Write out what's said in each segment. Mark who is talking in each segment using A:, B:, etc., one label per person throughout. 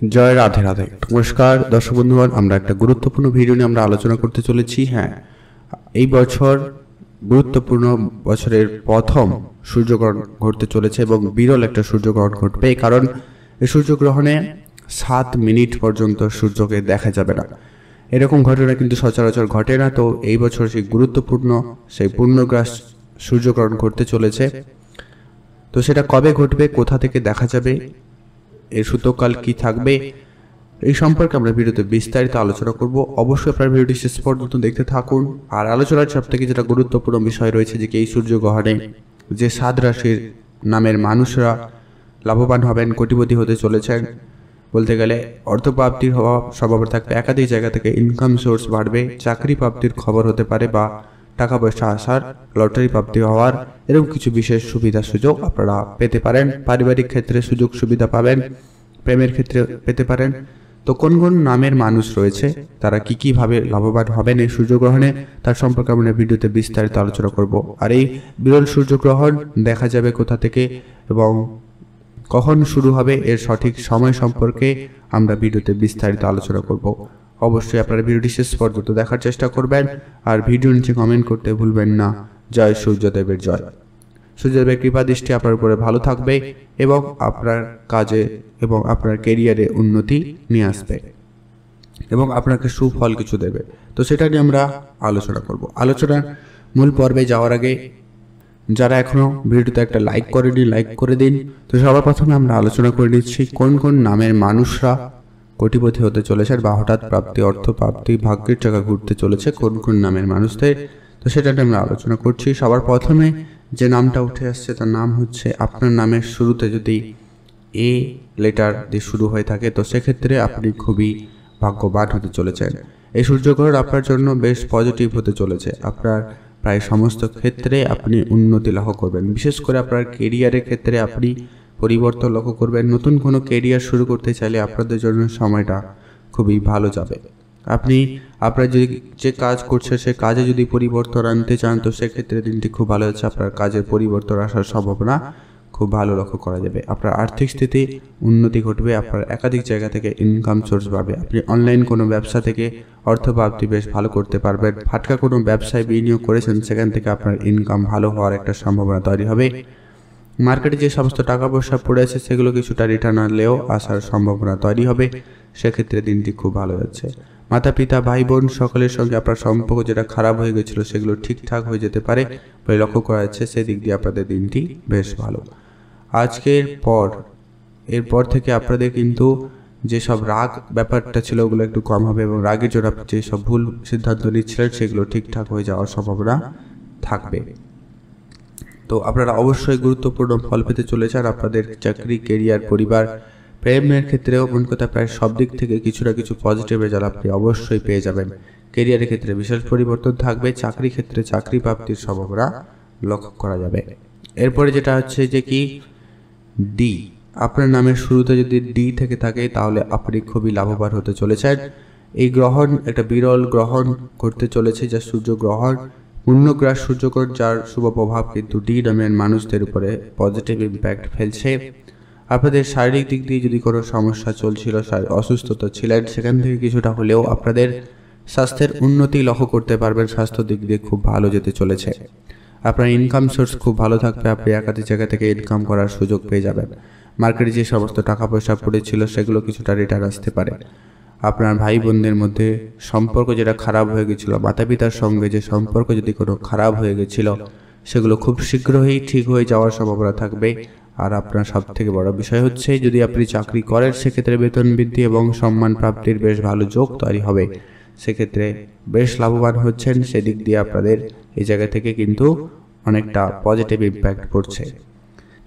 A: জয় রাধে রাধে। নমস্কার দর্শক বন্ধুগণ, আমরা একটা গুরুত্বপূর্ণ ভিডিও নিয়ে আমরা আলোচনা করতে চলেছি। এই বছর গুরুত্বপূর্ণ বছরের প্রথম সূর্যগ্রহণ ঘটতে চলেছে এবং বিরল একটা সূর্যগ্রহণ ঘটবে, কারণ এই সূর্যগ্রহণে 7 মিনিট পর্যন্ত সূর্যকে দেখা যাবে না। এরকম ঘটনা কিন্তু সচরাচর ঘটে না। তো এই বছর সেই গুরুত্বপূর্ণ সেই পূর্ণগ্রাস সূর্যগ্রহণ ঘটতে চলেছে। তো সেটা কবে ঘটবে, কোথা থেকে দেখা যাবে, এর সূতককাল কি থাকবে, এই সম্পর্কে আমরা ভিডিওতে বিস্তারিত আলোচনা করব। অবশ্যই আপনার ভিডিওটি শেষ পর্যন্ত দেখতে থাকুন। আর আলোচনার সব থেকে যেটা গুরুত্বপূর্ণ বিষয় রয়েছে যে এই সূর্যগ্রহণে যে 7 রাশির নামের মানুষরা লাভবান হবেন, কোটিপতি হতে চলেছেন। বলতে গেলে অর্থপ্রাপ্তির হওয়া সম্ভাবনা থাকবে, একাধিক জায়গা থেকে ইনকাম সোর্স বাড়বে, চাকরি প্রাপ্তির খবর হতে পারে বা টাকা পয়সা আসার, লটারি প্রাপ্তি হওয়ার এরকম কিছু বিশেষ সুবিধা সুযোগ আপনারা পেতে পারেন। পারিবারিক ক্ষেত্রে সুযোগ সুবিধা পাবেন, প্রেমের ক্ষেত্রে পেতে পারেন। তো কোন কোন নামের মানুষ রয়েছে, তারা কি ভাবে লাভবান হবেন এই সূর্যগ্রহণে, তার সম্পর্কে আমরা ভিডিওতে বিস্তারিত আলোচনা করব। আর এই বিরল সূর্যগ্রহণ দেখা যাবে কোথা থেকে এবং কখন শুরু হবে, এর সঠিক সময় সম্পর্কে আমরা ভিডিওতে বিস্তারিত আলোচনা করব। অবশ্যই আপনারা ভিডিওটি শেষ পর্যন্ত দেখার চেষ্টা করবেন আর ভিডিও নিচে কমেন্ট করতে ভুলবেন না। জয় সূর্যদেবের জয়। সূর্যদেবের কৃপা দৃষ্টি আপনার উপরে ভালো থাকবে এবং আপনার কাজে এবং আপনার ক্যারিয়ারে উন্নতি নিয়ে আসবে এবং আপনাকে সুফল কিছু দেবে। তো সেটা নিয়ে আমরা আলোচনা করব। আলোচনার মূল পর্বে যাওয়ার আগে যারা এখনো ভিডিওতে একটা লাইক করেনি, লাইক করে দিন। তো সবার প্রথমে আমরা আলোচনা করে নিচ্ছি কোন কোন নামের মানুষরা কোটিপতি হতে চলেছে বা হঠাৎ প্রাপ্তি, অর্থ প্রাপ্তি, ভাগ্যের চাকা ঘুরতে চলেছে কোন কোন নামের মানুষদের। তো সেটা নিয়ে আমরা আলোচনা করছি। সবার প্রথমে যে নামটা উঠে আসছে তার নাম হচ্ছে, আপনার নামের শুরুতে যদি এ লেটার দিয়ে শুরু হয়ে থাকে তো সেক্ষেত্রে আপনি খুবই ভাগ্যবান হতে চলেছেন। এই সূর্যগ্রহণ আপনার জন্য বেশ পজিটিভ হতে চলেছে। আপনার প্রায় সমস্ত ক্ষেত্রে আপনি উন্নতি লক্ষ্য করবেন। বিশেষ করে আপনার কেরিয়ারের ক্ষেত্রে আপনি পরিবর্তন লক্ষ্য করবেন। নতুন কোনো কেরিয়ার শুরু করতে চাইলে আপনাদের জন্য সময়টা খুবই ভালো যাবে। আপনি আপনার যে কাজ করছে সে কাজে যদি পরিবর্তন আনতে চান তো সেক্ষেত্রে দিনটি খুব ভালো হচ্ছে। আপনার কাজের পরিবর্তন আসার সম্ভাবনা খুব ভালো লক্ষ্য করা যাবে। আপনার আর্থিক স্থিতি উন্নতি ঘটবে, আপনার একাধিক জায়গা থেকে ইনকাম সোর্স বাড়বে। আপনি অনলাইন কোনো ব্যবসা থেকে অর্থ প্রাপ্তি বেশ ভালো করতে পারবেন। ফাটকা কোনো ব্যবসায় বিনিয়োগ করেছেন সেখান থেকে আপনার ইনকাম ভালো হওয়ার একটা সম্ভাবনা তৈরি হবে। মার্কেটে যে সমস্ত টাকা পয়সা পড়ে আছে সেগুলো কিছুটা রিটার্ন আনলেও আসার সম্ভাবনা তৈরি হবে। সেক্ষেত্রে দিনটি খুব ভালো যাচ্ছে। মাতা পিতা, ভাই বোন সকলের সঙ্গে আপনার সম্পর্ক যেটা খারাপ হয়ে গেছিল সেগুলো ঠিকঠাক হয়ে যেতে পারে বলে লক্ষ্য করা যাচ্ছে। সেদিক দিয়ে আপনাদের দিনটি বেশ ভালো। এরপর থেকে আপনাদের কিন্তু যেসব রাগ ব্যাপারটা ছিল ওগুলো একটু কম হবে এবং রাগের জন্য আপনি যেসব ভুল সিদ্ধান্ত নিচ্ছিলেন সেগুলো ঠিকঠাক হয়ে যাওয়ার সম্ভাবনা থাকবে। তো আপনারা অবশ্যই গুরুত্বপূর্ণ ফল পেতে চলেছেন। আপনাদের চাকরি, কেরিয়ার, পরিবার, প্রেমের ক্ষেত্রেও মন কথা প্রায় সব দিক থেকে কিছু না কিছু পজিটিভ রেজাল্ট আপনি অবশ্যই পেয়ে যাবেন। কেরিয়ারের ক্ষেত্রে বিশেষ পরিবর্তন থাকবে, চাকরি ক্ষেত্রে চাকরি প্রাপ্তির সম্ভাবনা লক্ষ্য করা যাবে। এরপরে যেটা হচ্ছে যে কি ডি, আপনার নামের শুরুতে যদি ডি থেকে থাকে তাহলে আপনি খুবই লাভবান হতে চলেছেন। এই গ্রহণ একটা বিরল গ্রহণ করতে চলেছে, যা সূর্যগ্রহণ, পূর্ণগ্রাস সূর্যগ্রহণ, যার শুভ প্রভাব কিন্তু ডি নামের মানুষদের উপরে পজিটিভ ইম্প্যাক্ট ফেলছে। আপনাদের শারীরিক দিক দিয়ে যদি কোনো সমস্যা চলছিল, অসুস্থতা ছিলেন, সেখান থেকে কিছুটা হলেও আপনাদের স্বাস্থ্যের উন্নতি লক্ষ্য করতে পারবেন। স্বাস্থ্য দিক দিয়ে খুব ভালো যেতে চলেছে। আপনার ইনকাম সোর্স খুব ভালো থাকবে, আপনি একাধিক জায়গা থেকে ইনকাম করার সুযোগ পেয়ে যাবেন। মার্কেটে যে সমস্ত টাকা পয়সা পড়েছিল সেগুলো কিছুটা রিটার্ন আসতে পারে। আপনার ভাই বোনদের মধ্যে সম্পর্ক যেটা খারাপ হয়ে গেছিল, মাতা পিতার সঙ্গে যে সম্পর্ক যদি কোনো খারাপ হয়ে গেছিল সেগুলো খুব শীঘ্রই ঠিক হয়ে যাওয়ার সম্ভাবনা থাকবে। আর আপনার সব থেকে বড় বিষয় হচ্ছে যদি আপনি চাকরি করেন সেক্ষেত্রে বেতন বৃদ্ধি এবং সম্মান প্রাপ্তির বেশ ভালো যোগ তৈরি হবে। সেক্ষেত্রে বেশ লাভবান হচ্ছেন। সেদিক দিয়ে আপনাদের এই জায়গা থেকে কিন্তু অনেকটা পজিটিভ ইম্প্যাক্ট পড়ছে।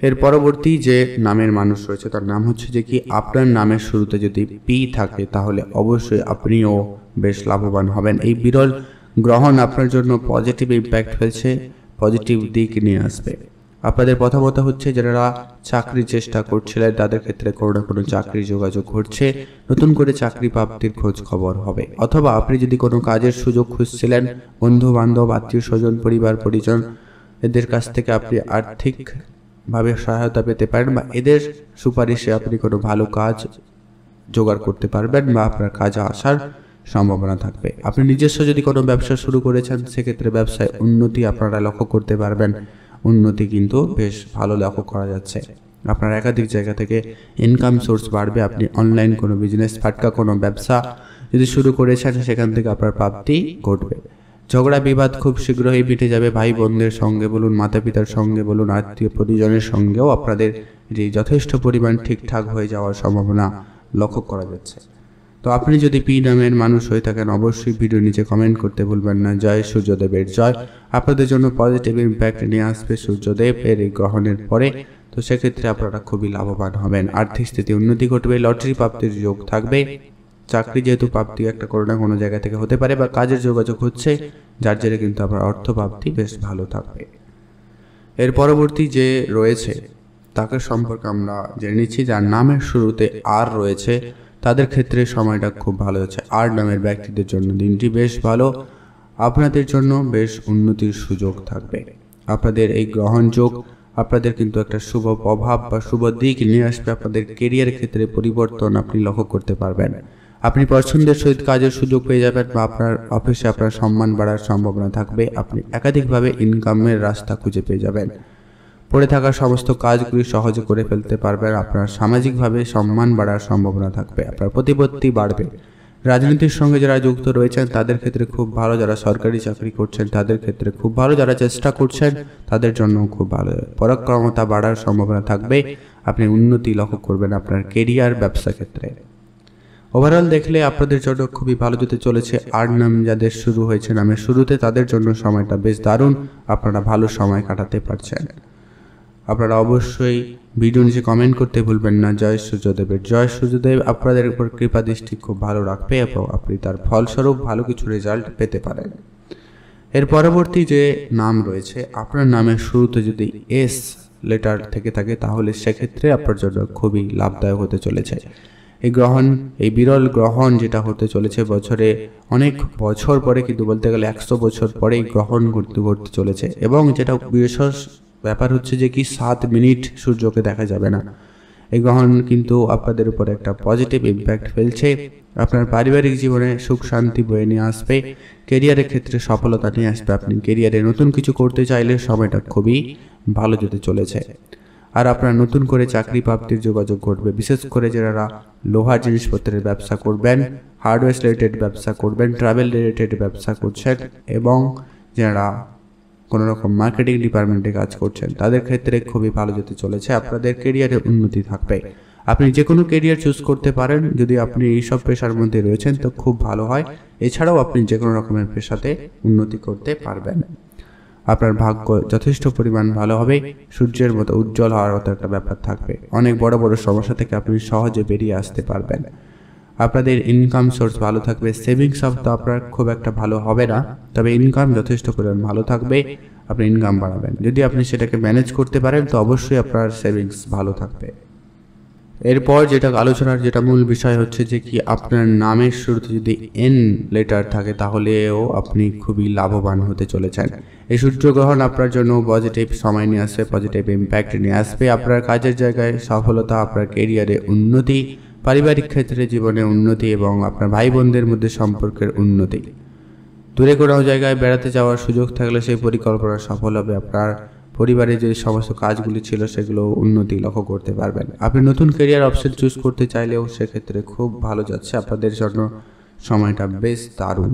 A: এর পরবর্তী যে নামের মানুষ রয়েছে তার নাম হচ্ছে যে কি, আপনার নামের শুরুতে যদি পি থাকে তাহলে অবশ্যই আপনিও বেশ লাভবান হবেন। এই বিরল গ্রহণ আপনার জন্য পজিটিভ ইম্প্যাক্ট ফেলছে, পজিটিভ দিক নিয়ে আসবে। আপনাদের প্রথমত হচ্ছে যারা চাকরির চেষ্টা করছিলেন তাদের ক্ষেত্রে কোনো না কোনো চাকরির যোগাযোগ ঘটছে, নতুন করে চাকরি প্রাপ্তির খোঁজ খবর হবে। অথবা আপনি যদি কোনো কাজের সুযোগ খুঁজছিলেন, বন্ধু বান্ধব, আত্মীয় স্বজন, পরিবার পরিজন এদের কাছ থেকে আপনি আর্থিকভাবে সহায়তা পেতে পারেন বা এদের সুপারিশে আপনি কোনো ভালো কাজ জোগাড় করতে পারবেন বা আপনার কাজে আসার সম্ভাবনা থাকবে। আপনি নিজস্ব যদি কোনো ব্যবসা শুরু করেছেন সেক্ষেত্রে ব্যবসায় উন্নতি আপনারা লক্ষ্য করতে পারবেন। উন্নতি কিন্তু বেশ ভালো লক্ষ্য করা যাচ্ছে। আপনার একাধিক জায়গা থেকে ইনকাম সোর্স বাড়বে। আপনি অনলাইন কোনো বিজনেস, ফাটকা কোনো ব্যবসা যদি শুরু করেছেন সেখান থেকে আপনার প্রাপ্তি ঘটবে। ঝগড়া বিবাদ খুব শীঘ্রই মিটে যাবে। ভাই বোনদের সঙ্গে বলুন, মাতা পিতার সঙ্গে বলুন, আত্মীয় পরিজনের সঙ্গেও আপনাদের যে যথেষ্ট পরিমাণ ঠিকঠাক হয়ে যাওয়ার সম্ভাবনা লক্ষ্য করা যাচ্ছে। তো আপনি যদি পি নামের মানুষ হয়ে থাকেন অবশ্যই ভিডিও নিচে কমেন্ট করতে ভুলবেন না। জয় সূর্যদেবের জয়। আপনাদের জন্য পজিটিভ ইম্প্যাক্ট নিয়ে আসবে সূর্যদেব এর এই গ্রহণের পরে। তো সেক্ষেত্রে আপনারা খুবই লাভবান হবেন। আর্থিক স্থিতি উন্নতি ঘটবে। লটারি প্রাপ্তির যোগ থাকবে। চাকরি যেহেতু প্রাপ্তি একটা কোনো না কোনো জায়গা থেকে হতে পারে বা কাজের যোগাযোগ হচ্ছে, যার জেরে কিন্তু আপনার অর্থ প্রাপ্তি বেশ ভালো থাকবে। এর পরবর্তী যে রয়েছে তাকে সম্পর্কে আমরা জেনে নিচ্ছি। যার নামের শুরুতে আর রয়েছে তাদের ক্ষেত্রে সময়টা খুব ভালো হচ্ছে। আর নামের ব্যক্তিদের জন্য দিনটি বেশ ভালো। আপনাদের জন্য বেশ উন্নতির সুযোগ থাকবে। আপনাদের এই গ্রহণযোগ আপনাদের কিন্তু একটা শুভ প্রভাব বা শুভ দিক নিয়ে আসবে। আপনাদের কেরিয়ার ক্ষেত্রে পরিবর্তন আপনি লক্ষ্য করতে পারবেন। আপনি পছন্দের সহিত কাজের সুযোগ পেয়ে যাবেন বা আপনার অফিসে আপনার সম্মান বাড়ার সম্ভাবনা থাকবে। আপনি একাধিকভাবে ইনকামের রাস্তা খুঁজে পেয়ে যাবেন। পড়ে থাকা সমস্ত কাজগুলি সহজে করে ফেলতে পারবেন। আপনার সামাজিকভাবে সম্মান বাড়ার সম্ভাবনা থাকবে। আপনার প্রতিপত্তি বাড়বে। রাজনীতির সঙ্গে যারা যুক্ত রয়েছেন তাদের ক্ষেত্রে খুব ভালো। যারা সরকারি চাকরি করছেন তাদের ক্ষেত্রে খুব ভালো। যারা চেষ্টা করছেন তাদের জন্য খুব ভালো। পরাক্রমতা বাড়ার সম্ভাবনা থাকবে। আপনি উন্নতি লক্ষ্য করবেন আপনার কেরিয়ার, ব্যবসা ক্ষেত্রে। ওভারঅল দেখলে আপনাদের জন্য খুবই ভালো যেতে চলেছে। আর নাম যাদের শুরু হয়েছে নামের শুরুতে তাদের জন্য সময়টা বেশ দারুণ। আপনারা ভালো সময় কাটাতে পারছেন। আপনারা অবশ্যই ভিডিও নিচে কমেন্ট করতে ভুলবেন না। জয় সূর্যদেবের জয়। সূর্যদেব আপনাদের উপর কৃপা দৃষ্টি খুব ভালো রাখবে এবং আপনি তার ফলস্বরূপ ভালো কিছু রেজাল্ট পেতে পারেন। এর পরবর্তী যে নাম রয়েছে, আপনার নামের শুরুতে যদি এস লেটার থেকে থাকে তাহলে সেক্ষেত্রে আপনার জন্য খুবই লাভদায়ক হতে চলেছে। এই গ্রহণ, এই বিরল গ্রহণ যেটা হতে চলেছে বছরে অনেক বছর পরে, কিন্তু বলতে গেলে 100 বছর পরে এই গ্রহণ ঘটতে চলেছে। এবং যেটা বিশেষ ব্যাপার হচ্ছে যে কি 7 মিনিট সূর্যকে দেখা যাবে না। এই গ্রহণ কিন্তু আপনাদের উপর একটা পজিটিভ ইম্প্যাক্ট ফেলছে। আপনার পারিবারিক জীবনে সুখ শান্তি বয়ে নিয়ে আসবে। কেরিয়ারের ক্ষেত্রে সফলতা নিয়ে আসবে। আপনি কেরিয়ারে নতুন কিছু করতে চাইলে সময়টা খুবই ভালো যেতে চলেছে। আর আপনার নতুন করে চাকরি প্রাপ্তির যোগাযোগ ঘটবে। বিশেষ করে যারা লোহার জিনিসপত্রের ব্যবসা করবেন, হার্ডওয়্যার রিলেটেড ব্যবসা করবেন, ট্রাভেল রিলেটেড ব্যবসা করছেন এবং যারা কোনো রকম মার্কেটিং ডিপার্টমেন্টে কাজ করছেন তাদের ক্ষেত্রে খুবই ভালো যেতে চলেছে। আপনাদের কেরিয়ারে উন্নতি থাকবে। আপনি যে কোনো কেরিয়ার চুজ করতে পারেন। যদি আপনি এইসব পেশার মধ্যে রয়েছেন তো খুব ভালো হয়। এছাড়াও আপনি যে কোনো রকমের পেশাতে উন্নতি করতে পারবেন। আপনার ভাগ্য যথেষ্ট পরিমাণ ভালো হবে। সূর্যের মতো উজ্জ্বল হওয়ার মতো একটা ব্যাপার থাকবে। অনেক বড় বড় সমস্যা থেকে আপনি সহজে বেরিয়ে আসতে পারবেন। আপনাদের ইনকাম সোর্স ভালো থাকবে। সেভিংস তো আপনার খুব একটা ভালো হবে না, তবে ইনকাম যথেষ্ট পরিমাণ ভালো থাকবে। আপনি ইনকাম বাড়াবেন। যদি আপনি সেটাকে ম্যানেজ করতে পারেন তো অবশ্যই আপনার সেভিংস ভালো থাকবে। এরপর যেটা আলোচনার যেটা মূল বিষয় হচ্ছে যে কি আপনার নামের শুরুতে যদি এন লেটার থাকে তাহলেও আপনি খুবই লাভবান হতে চলেছেন। এই সূর্যগ্রহণ আপনার জন্য পজিটিভ সময় নিয়ে আসবে, পজিটিভ ইম্প্যাক্ট নিয়ে আসবে। আপনার কাজের জায়গায় সফলতা, আপনার কেরিয়ারে উন্নতি, পারিবারিক ক্ষেত্রে জীবনে উন্নতি এবং আপনার ভাই বোনদের মধ্যে সম্পর্কের উন্নতি। দূরে কোনো জায়গায় বেড়াতে যাওয়ার সুযোগ থাকলে সেই পরিকল্পনা সফল হবে। আপনার পরিবারে যে সমস্ত কাজগুলি ছিল সেগুলো উন্নতি লক্ষ্য করতে পারবেন। আপনি নতুন ক্যারিয়ার অপশন চুজ করতে চাইলেও সেক্ষেত্রে খুব ভালো যাচ্ছে। আপনাদের জন্য সময়টা বেশ দারুণ।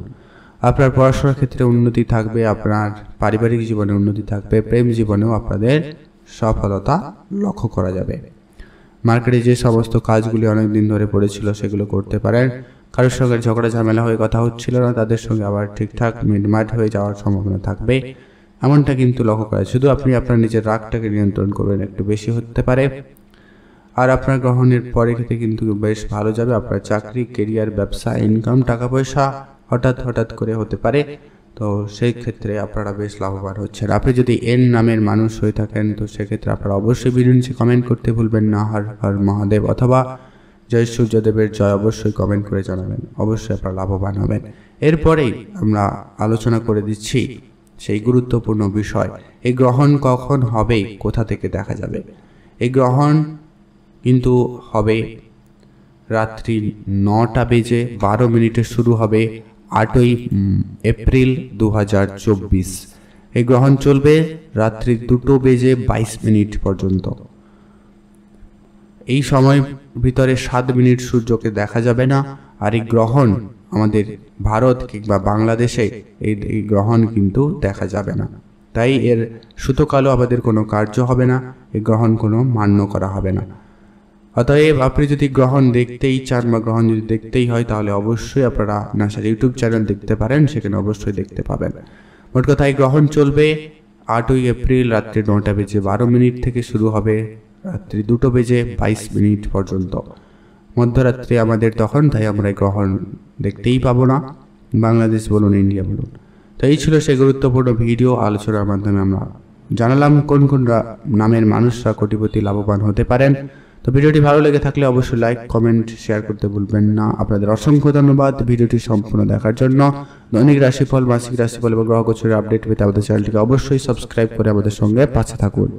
A: আপনার পড়াশোনার ক্ষেত্রে উন্নতি থাকবে, আপনার পারিবারিক জীবনে উন্নতি থাকবে, প্রেম জীবনেও আপনাদের সফলতা লক্ষ্য করা যাবে। মার্কেটে যে সমস্ত কাজগুলি অনেক দিন ধরে পড়েছিল সেগুলো করতে পারেন। কারোর সঙ্গে ঝগড়া ঝামেলা হয়ে কথা হচ্ছিল না, তাদের সঙ্গে আবার ঠিকঠাক মিটমাট হয়ে যাওয়ার সম্ভাবনা থাকবে, এমনটা কিন্তু লক্ষ্য করা। শুধু আপনি আপনার নিজের রাগটাকে নিয়ন্ত্রণ করবেন, একটু বেশি হতে পারে। আর আপনার গ্রহণের পরে ক্ষেত্রে কিন্তু বেশ ভালো যাবে। আপনার চাকরি, কেরিয়ার, ব্যবসা, ইনকাম, টাকা পয়সা হঠাৎ করে হতে পারে, তো সেই ক্ষেত্রে আপনারা বেশ লাভবান হচ্ছেন। আপনি যদি এন নামের মানুষ হয়ে থাকেন তো সেক্ষেত্রে আপনারা অবশ্যই ভিডিও নিচে কমেন্ট করতে ভুলবেন না হর হর মহাদেব অথবা জয় সূর্যদেবের জয় অবশ্যই কমেন্ট করে জানাবেন। অবশ্যই আপনারা লাভবান হবেন। এরপরেই আমরা আলোচনা করে দিচ্ছি সেই গুরুত্বপূর্ণ বিষয়, এই গ্রহণ কখন হবে, কোথা থেকে দেখা যাবে। এই গ্রহণ কিন্তু হবে রাত্রি 9টা বেজে 12 মিনিটে শুরু হবে 8ই এপ্রিল 2024। এই গ্রহণ চলবে রাত্রি 2টো বেজে 22 মিনিট পর্যন্ত। এই সময়ের ভিতরে 7 মিনিট সূর্যকে দেখা যাবে না। আর এই গ্রহণ আমাদের ভারত কিংবা বাংলাদেশে এই গ্রহণ কিন্তু দেখা যাবে না, তাই এর সুতোকালো আমাদের কোনো কার্য হবে না, এই গ্রহণ কোনো মান্য করা হবে না। অতএব আপনি যদি গ্রহণ দেখতেই চান বা গ্রহণ যদি দেখতেই হয় তাহলে অবশ্যই আপনারা নাসার ইউটিউব চ্যানেল দেখতে পারেন, সেখানে অবশ্যই দেখতে পাবেন। মোট কথা এই গ্রহণ চলবে 8ই এপ্রিল রাত্রি 9টা বেজে 12 মিনিট থেকে শুরু হবে রাত্রি 2টো বেজে 22 মিনিট পর্যন্ত। মধ্যরাত্রে আমাদের তখন, তাই আমরা এই গ্রহণ দেখতেই পাবো না, বাংলাদেশ বলুন ইন্ডিয়া বলুন। তো এই ছিল সেই গুরুত্বপূর্ণ ভিডিও। আলোচনার মাধ্যমে আমরা জানালাম কোন কোন নামের মানুষরা কোটিপতি লাভবান হতে পারেন। তো ভিডিওটি ভালো লেগে থাকলে অবশ্যই লাইক, কমেন্ট, শেয়ার করতে ভুলবেন না। আপনাদের অসংখ্য ধন্যবাদ ভিডিওটি সম্পূর্ণ দেখার জন্য। দৈনিক রাশিফল, মাসিক রাশিফল এবং গ্রহ গোচরের আপডেট পেতে আমাদের চ্যানেলটিকে অবশ্যই সাবস্ক্রাইব করে আমাদের সঙ্গে পাশে থাকুন।